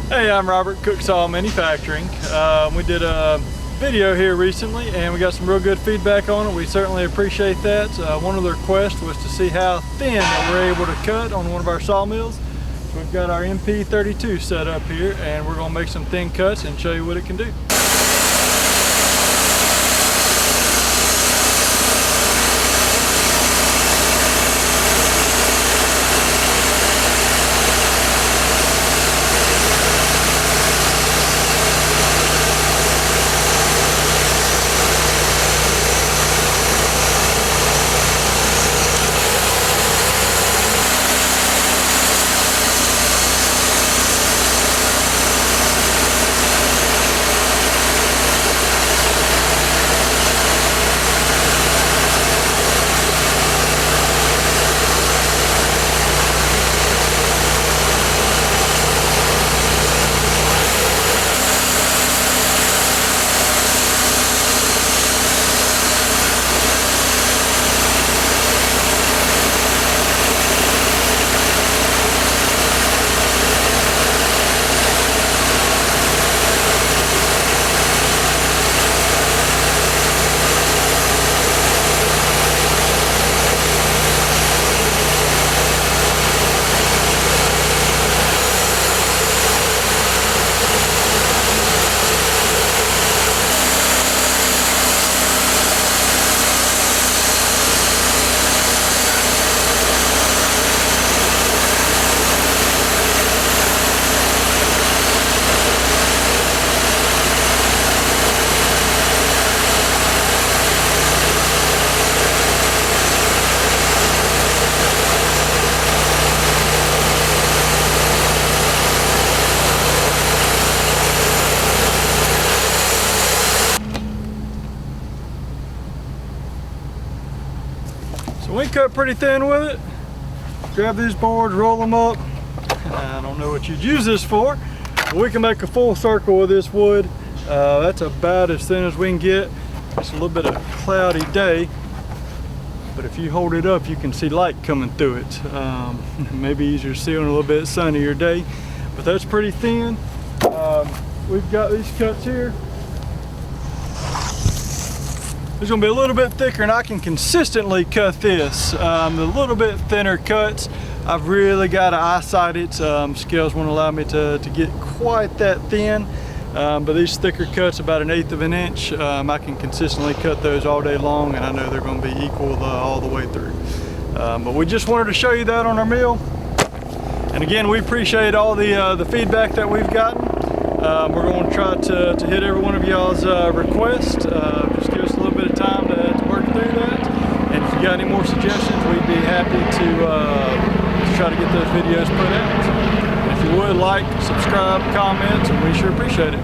Hey, I'm Robert, Cook Saw Manufacturing. We did a video here recently and we got some real good feedback on it. We certainly appreciate that. One of the requests was to see how thin that we're able to cut on one of our sawmills. So we've got our MP32 set up here and we're going to make some thin cuts and show you what it can do. So we cut pretty thin with it. Grab these boards, roll them up. I don't know what you'd use this for, but we can make a full circle with this wood. That's about as thin as we can get. It's a little bit of a cloudy day, but if you hold it up, you can see light coming through it. Maybe easier to see on a little bit sunnier day, but that's pretty thin. We've got these cuts here. It's going to be a little bit thicker and I can consistently cut this. The little bit thinner cuts, I've really got to eyesight it. Scales won't allow me to get quite that thin. But these thicker cuts, about 1/8 of an inch, I can consistently cut those all day long and I know they're going to be equal all the way through. But we just wanted to show you that on our mill. And again, we appreciate all the feedback that we've gotten. We're going to try to hit every one of y'all's requests. Just give us a little bit of time to work through that. And if you got any more suggestions, we'd be happy to try to get those videos put out. And if you would, like, subscribe, comment, and we sure appreciate it.